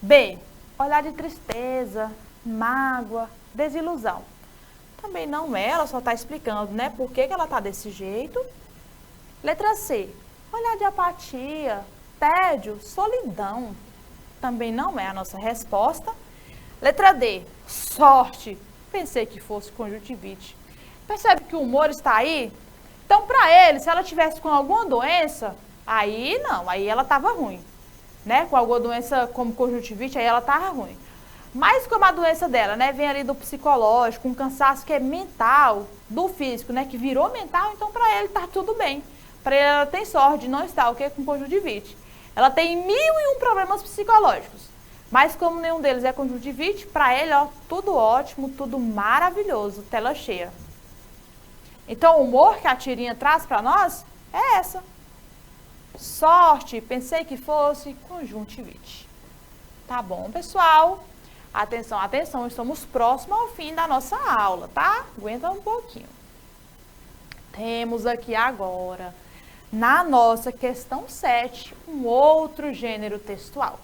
Speaker 10: B, olhar de tristeza, mágoa, desilusão. Também não é, ela só está explicando, né, por que ela está desse jeito. Letra C, olhar de apatia, tédio, solidão. Também não é a nossa resposta. Letra D, sorte, pensei que fosse conjuntivite. Percebe que o humor está aí? Então, para ele, se ela tivesse com alguma doença, aí não, aí ela estava ruim. Né? Com alguma doença como conjuntivite, aí ela estava ruim. Mas como a doença dela, né, vem ali do psicológico, um cansaço que é mental, do físico, né, que virou mental, então para ele tá tudo bem. Para ele ela tem sorte de não estar o que com conjuntivite. Ela tem 1001 problemas psicológicos, mas como nenhum deles é conjuntivite, para ele, ó, tudo ótimo, tudo maravilhoso, tela cheia. Então o humor que a tirinha traz para nós é essa. Sorte, pensei que fosse conjuntivite. Tá bom, pessoal? Atenção, atenção, estamos próximos ao fim da nossa aula, tá? Aguenta um pouquinho. Temos aqui agora, na nossa questão 7, um outro gênero textual.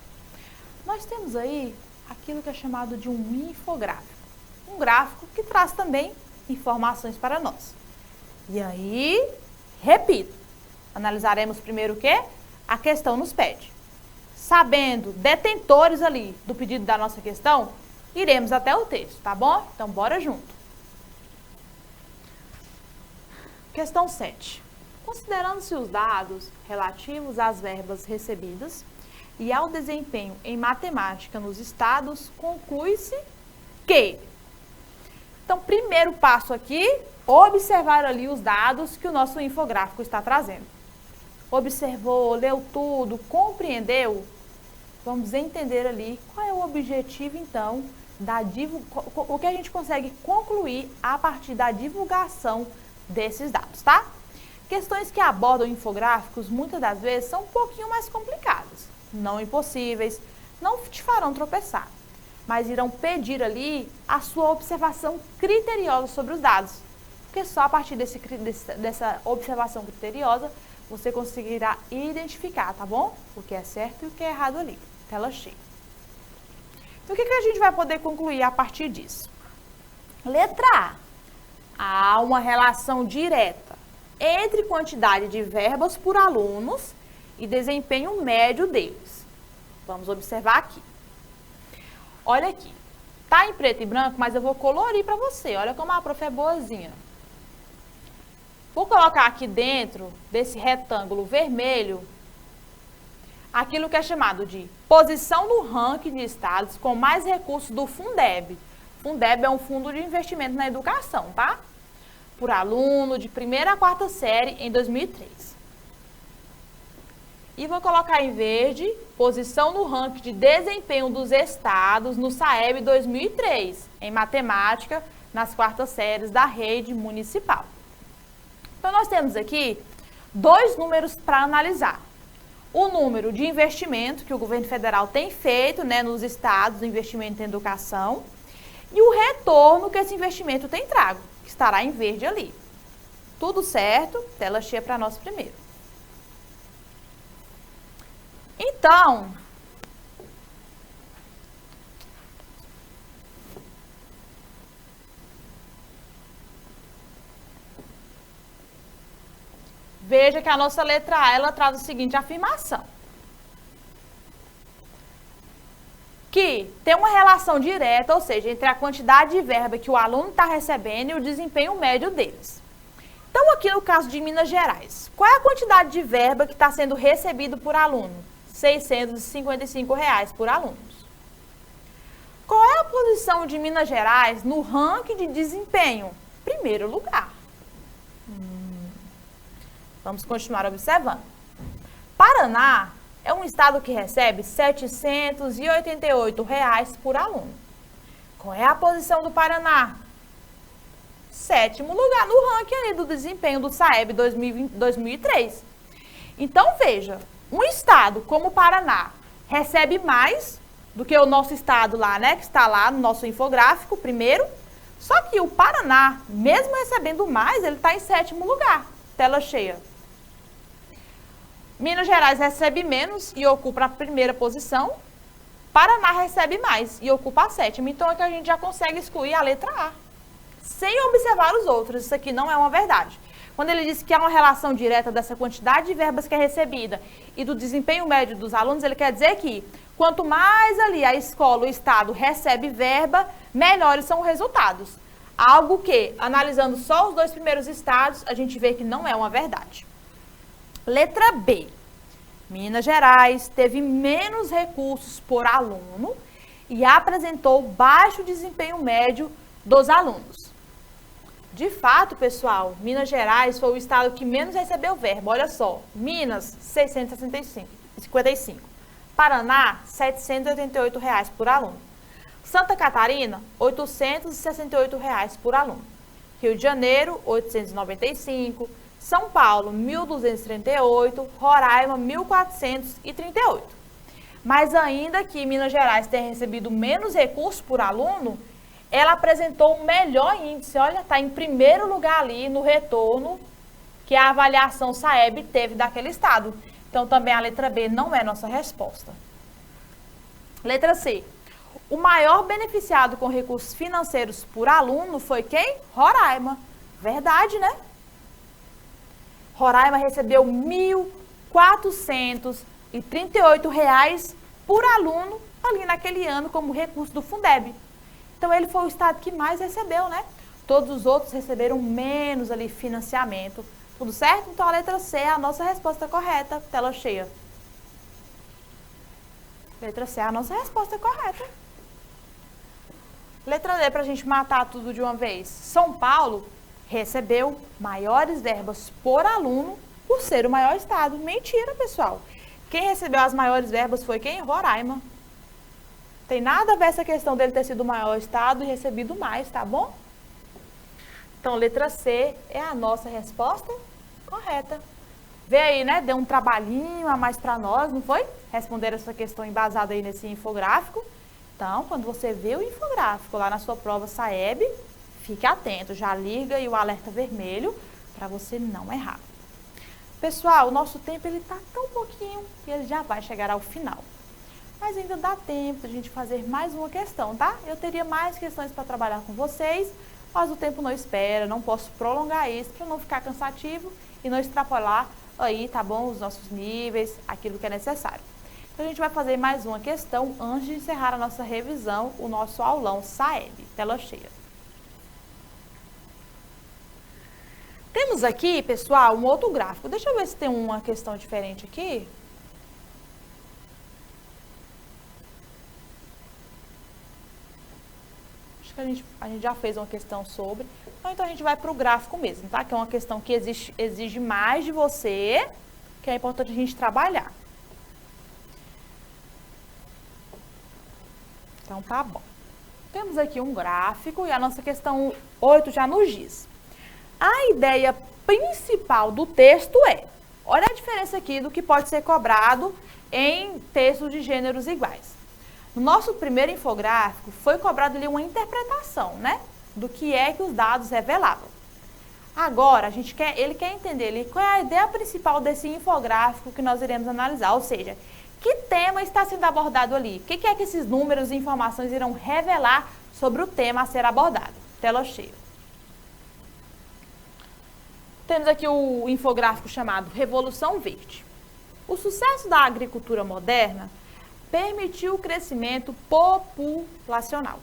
Speaker 10: Nós temos aí aquilo que é chamado de um infográfico. Um gráfico que traz também informações para nós. E aí, repito, analisaremos primeiro o quê? A questão nos pede. Sabendo, detentores ali do pedido da nossa questão, iremos até o texto, tá bom? Então, bora junto. Questão 7. Considerando-se os dados relativos às verbas recebidas e ao desempenho em matemática nos estados, conclui-se que... Então, primeiro passo aqui, observar ali os dados que o nosso infográfico está trazendo. Observou, leu tudo, compreendeu? Vamos entender ali qual é o objetivo, então, o que a gente consegue concluir a partir da divulgação desses dados, tá? Questões que abordam infográficos, muitas das vezes, são um pouquinho mais complicadas. Não impossíveis, não te farão tropeçar, mas irão pedir ali a sua observação criteriosa sobre os dados. Porque só a partir dessa observação criteriosa, você conseguirá identificar, tá bom? O que é certo e o que é errado ali. Tela cheia. Então, o que a gente vai poder concluir a partir disso? Letra A. Há uma relação direta entre quantidade de verbas por alunos e desempenho médio deles. Vamos observar aqui. Olha aqui. Tá em preto e branco, mas eu vou colorir para você. Olha como a prof é boazinha. Vou colocar aqui dentro desse retângulo vermelho aquilo que é chamado de posição no ranking de estados com mais recursos do Fundeb. Fundeb é um fundo de investimento na educação, tá? Por aluno de 1ª a 4ª série em 2003. E vou colocar em verde posição no ranking de desempenho dos estados no SAEB 2003, em matemática, nas 4ª séries da rede municipal. Então, nós temos aqui 2 números para analisar. O número de investimento que o governo federal tem feito, né, nos estados, do investimento em educação, e o retorno que esse investimento tem trago, que estará em verde ali. Tudo certo? Tela cheia para nós primeiro. Então, Veja que a nossa letra A, ela traz a seguinte afirmação. Que tem uma relação direta, ou seja, entre a quantidade de verba que o aluno está recebendo e o desempenho médio deles. Então, aqui no caso de Minas Gerais, qual é a quantidade de verba que está sendo recebida por aluno? R$ 655 por aluno. Qual é a posição de Minas Gerais no ranking de desempenho? Primeiro lugar. Vamos continuar observando. Paraná é um estado que recebe R$ 788 por aluno. Qual é a posição do Paraná? 7º lugar no ranking ali do desempenho do SAEB 2003. Então, veja, um estado como o Paraná recebe mais do que o nosso estado lá, né? Que está lá no nosso infográfico, primeiro. Só que o Paraná, mesmo recebendo mais, ele está em 7º lugar. Tela cheia. Minas Gerais recebe menos e ocupa a primeira posição. Paraná recebe mais e ocupa a 7ª. Então, aqui a gente já consegue excluir a letra A, sem observar os outros. Isso aqui não é uma verdade. Quando ele diz que há uma relação direta dessa quantidade de verbas que é recebida e do desempenho médio dos alunos, ele quer dizer que quanto mais ali a escola, o estado recebe verba, melhores são os resultados. Algo que, analisando só os 2 primeiros estados, a gente vê que não é uma verdade. Letra B. Minas Gerais teve menos recursos por aluno e apresentou baixo desempenho médio dos alunos. De fato, pessoal, Minas Gerais foi o estado que menos recebeu verba. Olha só, Minas, R$ 655. Paraná, R$ 788 por aluno. Santa Catarina, R$ 868 por aluno. Rio de Janeiro, R$ 895. São Paulo, R$ 1.238. Roraima, R$ 1.438. Mas ainda que Minas Gerais tenha recebido menos recursos por aluno, ela apresentou o melhor índice, olha, está em primeiro lugar ali no retorno que a avaliação SAEB teve daquele estado. Então, também a letra B não é nossa resposta. Letra C. O maior beneficiado com recursos financeiros por aluno foi quem? Roraima. Verdade, né? Roraima recebeu R$ 1.438 por aluno ali naquele ano como recurso do Fundeb. Então, ele foi o estado que mais recebeu, né? Todos os outros receberam menos ali financiamento. Tudo certo? Então, a letra C é a nossa resposta correta. Tela cheia. Letra C é a nossa resposta correta. Letra D, para a gente matar tudo de uma vez. São Paulo recebeu maiores verbas por aluno por ser o maior estado. Mentira, pessoal. Quem recebeu as maiores verbas foi quem? Roraima. Tem nada a ver essa questão dele ter sido o maior estado e recebido mais, tá bom? Então, letra C é a nossa resposta correta. Vê aí, né? Deu um trabalhinho a mais para nós, não foi? Responder essa questão embasada aí nesse infográfico. Então, quando você vê o infográfico lá na sua prova SAEB, fique atento, já liga aí o alerta vermelho para você não errar. Pessoal, o nosso tempo ele tá tão pouquinho que ele já vai chegar ao final. Mas ainda dá tempo de a gente fazer mais uma questão, tá? Eu teria mais questões para trabalhar com vocês, mas o tempo não espera, não posso prolongar isso para não ficar cansativo e não extrapolar aí, tá bom, os nossos níveis, aquilo que é necessário. Então, a gente vai fazer mais uma questão antes de encerrar a nossa revisão, o nosso aulão SAEB, tela cheia. Temos aqui, pessoal, um outro gráfico. Deixa eu ver se tem uma questão diferente aqui. A gente já fez uma questão sobre, então a gente vai para o gráfico mesmo, tá? Que é uma questão que exige mais de você, que é importante a gente trabalhar. Então, tá bom. Temos aqui um gráfico e a nossa questão 8 já nos diz. A ideia principal do texto é, olha a diferença aqui do que pode ser cobrado em textos de gêneros iguais. No nosso primeiro infográfico, foi cobrado ali uma interpretação, né? Do que é que os dados revelavam. Agora, ele quer entender ali qual é a ideia principal desse infográfico que nós iremos analisar. Ou seja, que tema está sendo abordado ali? O que é que esses números e informações irão revelar sobre o tema a ser abordado? Tela cheia. temos aqui o infográfico chamado Revolução Verde. O sucesso da agricultura moderna permitiu o crescimento populacional.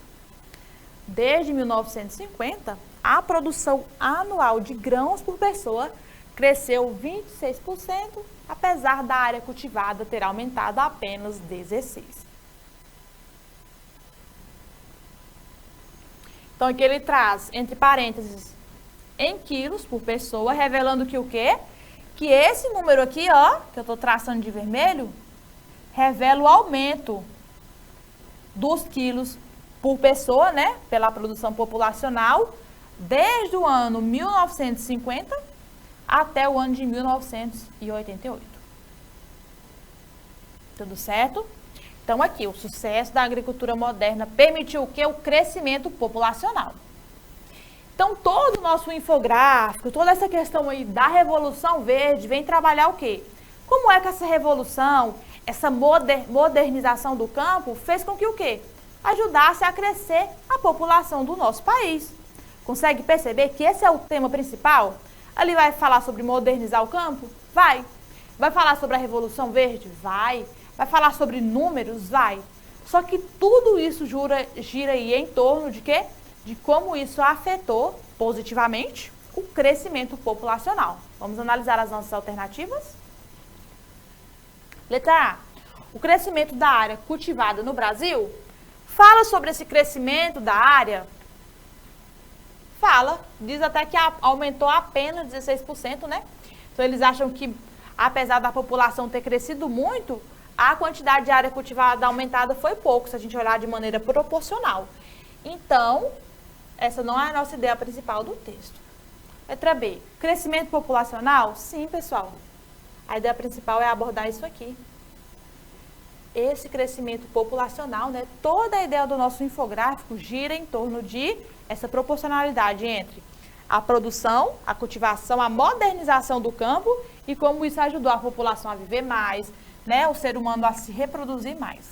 Speaker 10: Desde 1950, a produção anual de grãos por pessoa cresceu 26%, apesar da área cultivada ter aumentado apenas 16%. Então, aqui ele traz, entre parênteses, em quilos por pessoa, revelando que o quê? Que esse número aqui, ó, que eu estou traçando de vermelho, revela o aumento dos quilos por pessoa, né, pela produção populacional, desde o ano 1950 até o ano de 1988. Tudo certo? Então, aqui, o sucesso da agricultura moderna permitiu o quê? O crescimento populacional. Então, todo o nosso infográfico, toda essa questão aí da Revolução Verde vem trabalhar o quê? Como é que essa revolução, essa modernização do campo fez com que o quê? Ajudasse a crescer a população do nosso país. Consegue perceber que esse é o tema principal? Ali vai falar sobre modernizar o campo? Vai. Vai falar sobre a Revolução Verde? Vai. Vai falar sobre números? Vai. Só que tudo isso gira aí em torno de quê? De como isso afetou positivamente o crescimento populacional. Vamos analisar as nossas alternativas? Letra A. O crescimento da área cultivada no Brasil. Fala sobre esse crescimento da área? Fala. Diz até que aumentou apenas 16%, né? Então, eles acham que, apesar da população ter crescido muito, a quantidade de área cultivada aumentada foi pouco, se a gente olhar de maneira proporcional. Então, essa não é a nossa ideia principal do texto. Letra B. Crescimento populacional? Sim, pessoal. A ideia principal é abordar isso aqui. Esse crescimento populacional, né? Toda a ideia do nosso infográfico gira em torno de essa proporcionalidade entre a produção, a cultivação, a modernização do campo e como isso ajudou a população a viver mais, né? O ser humano a se reproduzir mais.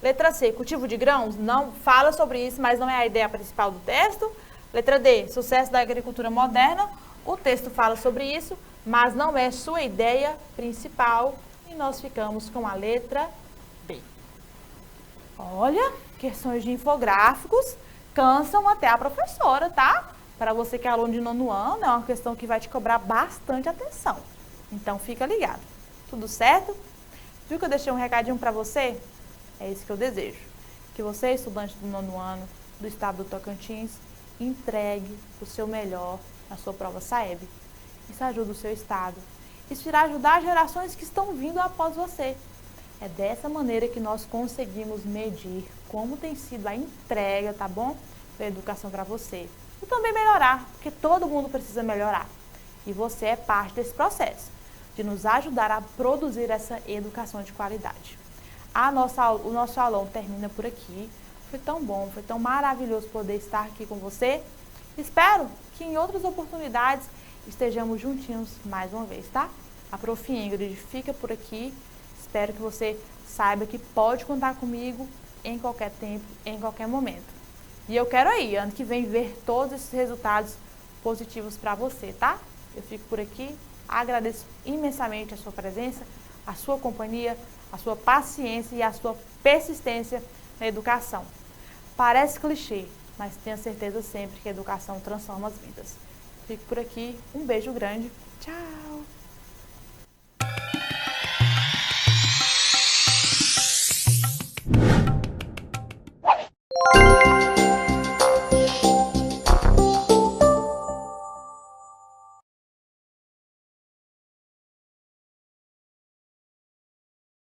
Speaker 10: Letra C, cultivo de grãos? Não fala sobre isso, mas não é a ideia principal do texto. Letra D, sucesso da agricultura moderna. O texto fala sobre isso, mas não é sua ideia principal. E nós ficamos com a letra B. Olha, questões de infográficos cansam até a professora, tá? Para você que é aluno de nono ano, é uma questão que vai te cobrar bastante atenção. Então, fica ligado. Tudo certo? Viu que eu deixei um recadinho para você? É isso que eu desejo. Que você, estudante do nono ano do estado do Tocantins, entregue o seu melhor na sua prova SAEB. Isso ajuda o seu estado. Isso irá ajudar as gerações que estão vindo após você. É dessa maneira que nós conseguimos medir como tem sido a entrega, tá bom? Da educação para você. E também melhorar, porque todo mundo precisa melhorar. E você é parte desse processo, de nos ajudar a produzir essa educação de qualidade. O nosso aulão termina por aqui. Foi tão bom, foi tão maravilhoso poder estar aqui com você. Espero que em outras oportunidades estejamos juntinhos mais uma vez, tá? A Prof. Ingrid fica por aqui. Espero que você saiba que pode contar comigo em qualquer tempo, em qualquer momento. E eu quero aí, ano que vem, ver todos esses resultados positivos para você, tá? Eu fico por aqui. Agradeço imensamente a sua presença, a sua companhia, a sua paciência e a sua persistência na educação. Parece clichê, mas tenha certeza sempre que a educação transforma as vidas. Fico por aqui, um beijo grande, tchau!